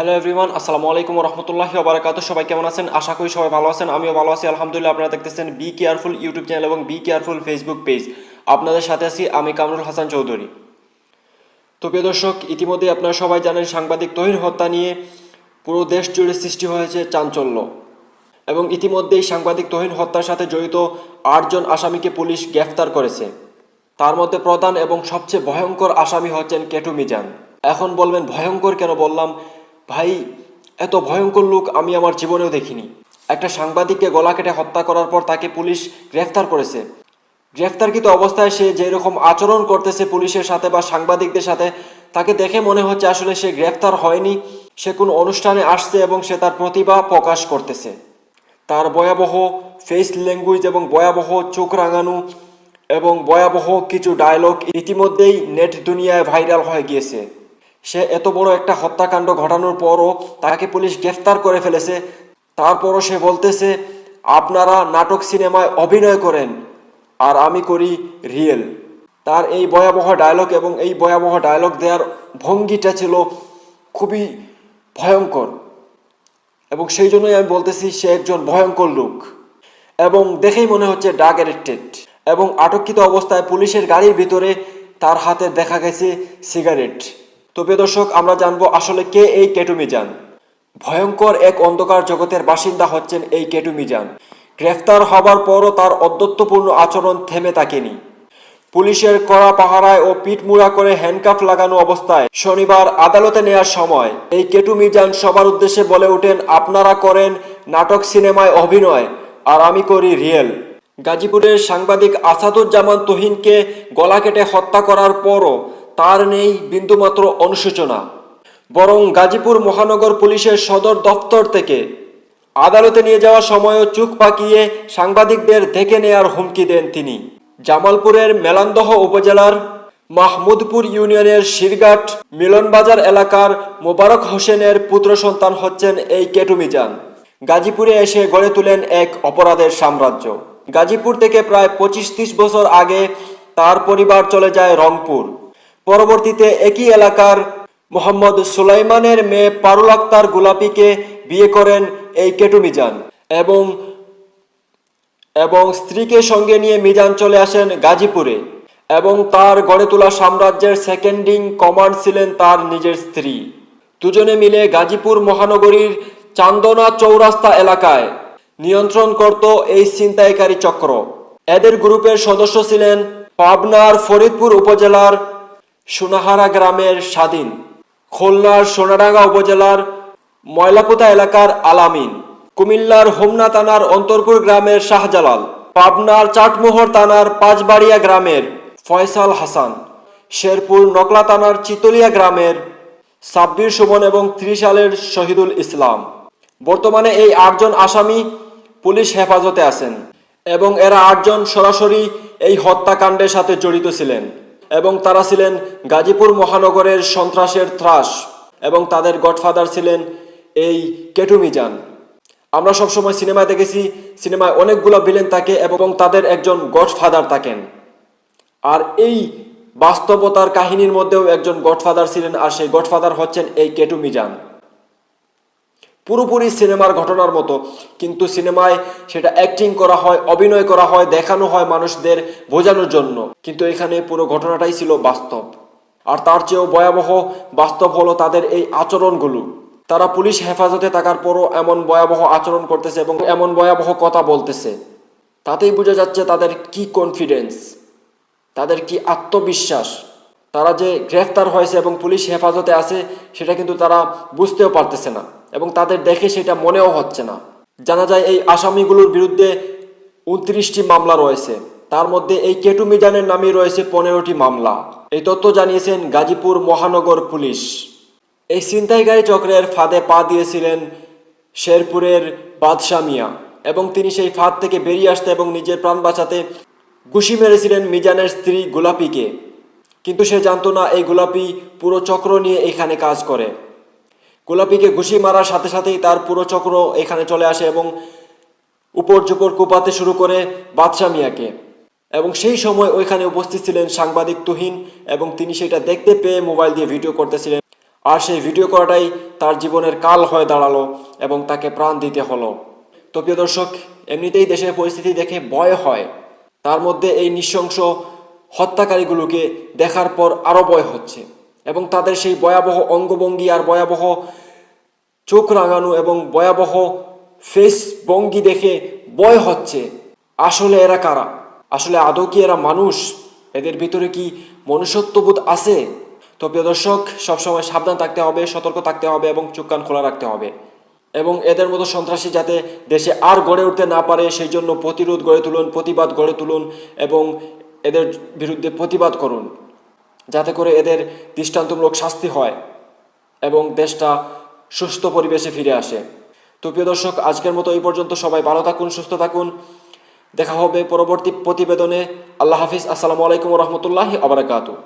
Hello everyone, আসসালামু আলাইকুম রহমতুল্লাহি ওয়া বারাকাতুহু। সবাই কেমন আছেন? আশা করি সবাই ভালো আছেন। আমিও ভালো আছি আলহামদুলিল্লাহ। আপনারা দেখতেছেন বি কেয়ারফুল ইউটিউব চ্যানেল এবং বি কেয়ারফুল ফেসবুক পেজ। আপনাদের সাথে আছি আমি কামরুল হাসান চৌধুরী। তো প্রিয় দর্শক, ইতিমধ্যে আপনারা সবাই জানেন সাংবাদিক তহিন হত্যা নিয়ে পুরো দেশ জুড়ে সৃষ্টি হয়েছে চাঞ্চল্য, এবং ইতিমধ্যেই সাংবাদিক তহিন হত্যার সাথে জড়িত ৮ জন আসামিকে পুলিশ গ্রেফতার করেছে। তার মধ্যে প্রধান এবং সবচেয়ে ভয়ঙ্কর আসামি হচ্ছেন কেটু মিজান। এখন বলবেন ভয়ঙ্কর কেন বললাম? ভাই, এত ভয়ঙ্কর লোক আমি আমার জীবনেও দেখিনি। একটা সাংবাদিককে গলা কেটে হত্যা করার পর তাকে পুলিশ গ্রেফতার করেছে। গ্রেফতারকৃত অবস্থায় সে যেরকম আচরণ করতেছে পুলিশের সাথে বা সাংবাদিকদের সাথে, তাকে দেখে মনে হচ্ছে আসলে সে গ্রেফতার হয়নি, সে কোনো অনুষ্ঠানে আসছে এবং সে তার প্রতিভা প্রকাশ করতেছে। তার ভয়াবহ ফেস ল্যাঙ্গুয়েজ এবং ভয়াবহ চোখ রাঙানো এবং ভয়াবহ কিছু ডায়লগ ইতিমধ্যেই নেট দুনিয়ায় ভাইরাল হয়ে গিয়েছে। সে এত বড় একটা হত্যাকাণ্ড ঘটানোর পরও তাকে পুলিশ গ্রেফতার করে ফেলেছে। তারপরও সে বলতেছে আপনারা নাটক সিনেমায় অভিনয় করেন আর আমি করি রিয়েল। তার এই ভয়াবহ ডায়লগ এবং এই ভয়াবহ ডায়লগ দেওয়ার ভঙ্গিটা ছিল খুবই ভয়ঙ্কর, এবং সেই জন্যই আমি বলতেছি সে একজন ভয়ঙ্কর লোক, এবং দেখেই মনে হচ্ছে ড্রাগ অ্যাডিক্টেড। এবং আটককৃত অবস্থায় পুলিশের গাড়ির ভিতরে তার হাতে দেখা গেছে সিগারেট। তো প্রিয় দর্শক, আমরা জানবো আসলে কে এই কেটু মিজান। ভয়ঙ্কর এক অন্ধকার জগতের বাসিন্দা হচ্ছেন এই কেটু মিজান। গ্রেফতার হবার পরও তার অধ্যত্বপূর্ণ আচরণ থেমে থাকেনি। পুলিশের কড়া পাহারায় ও পিঠমুড়া করে হ্যান্ডকাফ লাগানো অবস্থায় শনিবার আদালতে নেয়ার সময় এই কেটু মিজান সবার উদ্দেশ্যে বলে ওঠেন আপনারা করেন নাটক সিনেমায় অভিনয় আর আমি করি রিয়েল। গাজীপুরের সাংবাদিক আসাদুজ্জামান তুহিনকে গলা কেটে হত্যা করার পরও তার নেই বিন্দুমাত্র অনুশোচনা, বরং গাজীপুর মহানগর পুলিশের সদর দপ্তর থেকে আদালতে নিয়ে যাওয়ার সময়ও চোখ পাকিয়ে সাংবাদিকদের দেখে নেয়ার হুমকি দেন তিনি। জামালপুরের মেলান্দহ উপজেলার মাহমুদপুর ইউনিয়নের শিরঘাট মিলনবাজার এলাকার মোবারক হোসেনের পুত্র সন্তান হচ্ছেন এই কেটু মিজান। গাজীপুরে এসে গড়ে তোলেন এক অপরাধের সাম্রাজ্য। গাজীপুর থেকে প্রায় 25-30 বছর আগে তার পরিবার চলে যায় রংপুর। পরবর্তীতে একই এলাকার মোহাম্মদ সুলাইমানের মেয়ে পারুল আক্তার গোলাপীকে বিয়ে করেন এই কেটু মিজান, এবং স্ত্রীকে সঙ্গে নিয়ে মিজান চলে আসেন গাজীপুরে, এবং তার গড়ে তোলা সাম্রাজ্যের সেকেন্ড ইন কমান্ড ছিলেন তার নিজের স্ত্রী। দুজনে মিলে গাজীপুর মহানগরীর চান্দনা চৌরাস্তা এলাকায় নিয়ন্ত্রণ করত এই ছিনতাইকারী চক্র। এদের গ্রুপের সদস্য ছিলেন পাবনার ফরিদপুর উপজেলার সোনাহারা গ্রামের স্বাধীন, খুলনার সোনাডাঙ্গা উপজেলার ময়লাপোতা এলাকার আলামিন, কুমিল্লার হোমনা থানার অন্তরপুর গ্রামের শাহজালাল, পাবনার চাটমোহর থানার পাঁচবাড়িয়া গ্রামের ফয়সাল হাসান, শেরপুর নকলা থানার চিতলিয়া গ্রামের সাব্বির সুমন এবং 30 সালের শহীদুল ইসলাম। বর্তমানে এই 8 জন আসামি পুলিশ হেফাজতে আছেন, এবং এরা 8 জন সরাসরি এই হত্যাকাণ্ডের সাথে জড়িত ছিলেন, এবং তারা ছিলেন গাজীপুর মহানগরের সন্ত্রাসের ত্রাস, এবং তাদের গডফাদার ছিলেন এই কেটু মিজান। আমরা সবসময় সিনেমায় দেখেছি, সিনেমায় অনেকগুলো ভিলেন থাকে এবং তাদের একজন গডফাদার থাকেন, আর এই বাস্তবতার কাহিনীর মধ্যেও একজন গডফাদার ছিলেন, আর সেই গডফাদার হচ্ছেন এই কেটু মিজান। পুরোপুরি সিনেমার ঘটনার মতো, কিন্তু সিনেমায় সেটা অ্যাক্টিং করা হয়, অভিনয় করা হয়, দেখানো হয় মানুষদের বোঝানোর জন্য, কিন্তু এখানে পুরো ঘটনাটাই ছিল বাস্তব। আর তার চেয়েও ভয়াবহ বাস্তব হলো তাদের এই আচরণগুলো। তারা পুলিশ হেফাজতে থাকার পরও এমন ভয়াবহ আচরণ করতেছে এবং এমন ভয়াবহ কথা বলতেছে, তাতেই বোঝা যাচ্ছে তাদের কি কনফিডেন্স, তাদের কি আত্মবিশ্বাস। তারা যে গ্রেফতার হয়েছে এবং পুলিশ হেফাজতে আছে সেটা কিন্তু তারা বুঝতেও পারতেছে না, এবং তাদের দেখে সেটা মনেও হচ্ছে না। জানা যায় এই আসামিগুলোর বিরুদ্ধে 29টি মামলা রয়েছে, তার মধ্যে এই কেটু মিজানের নামে রয়েছে 15টি মামলা। এই তথ্য জানিয়েছেন গাজীপুর মহানগর পুলিশ। এই ছিনতাইকারী চক্রের ফাঁদে পা দিয়েছিলেন শেরপুরের বাদশা মিয়া, এবং তিনি সেই ফাঁদ থেকে বেরিয়ে আসতে এবং নিজের প্রাণ বাঁচাতে ঘুষি মেরেছিলেন মিজানের স্ত্রী গোলাপীকে, কিন্তু সে জানতো না এই গোলাপী পুরো চক্র নিয়ে এখানে কাজ করে। গোলাপীকে ঘুষি মারার সাথে সাথেই তার পুরো চক্র এখানে চলে আসে এবং উপর জুপর কোপাতে শুরু করে বাদশা মিয়াকে, এবং সেই সময় ওইখানে উপস্থিত ছিলেন সাংবাদিক তুহিন, এবং তিনি সেটা দেখতে পেয়ে মোবাইল দিয়ে ভিডিও করতেছিলেন। আর সেই ভিডিও করাটাই তার জীবনের কাল হয়ে দাঁড়ালো এবং তাকে প্রাণ দিতে হলো। তো প্রিয় দর্শক, এমনিতেই দেশের পরিস্থিতি দেখে ভয় হয়, তার মধ্যে এই নৃশংস হত্যাকারীগুলোকে দেখার পর আরও ভয় হচ্ছে এবং তাদের সেই ভয়াবহ অঙ্গভঙ্গি আর ভয়াবহ চোখ রাঙানো এবং ভয়াবহ ফেস ভঙ্গি দেখে ভয় হচ্ছে। আসলে এরা কারা? আসলে আদৌ কি এরা মানুষ? এদের ভিতরে কি মনুষ্যত্ববোধ আছে? তো প্রিয় দর্শক, সবসময় সাবধান থাকতে হবে, সতর্ক থাকতে হবে এবং চোখ কান খোলা রাখতে হবে এবং এদের মতো সন্ত্রাসী যাতে দেশে আর গড়ে উঠতে না পারে সেই জন্য প্রতিরোধ গড়ে তুলুন, প্রতিবাদ গড়ে তুলুন এবং এদের বিরুদ্ধে প্রতিবাদ করুন, যাতে করে এদের দৃষ্টান্তমূলক শাস্তি হয় এবং দেশটা সুস্থ পরিবেশে ফিরে আসে। তো প্রিয় দর্শক, আজকের মতো এই পর্যন্ত। সবাই ভালো থাকুন, সুস্থ থাকুন। দেখা হবে পরবর্তী প্রতিবেদনে। আল্লাহ হাফিজ। আসসালামু আলাইকুম ওয়া রাহমাতুল্লাহি ওয়া বারাকাতুহু।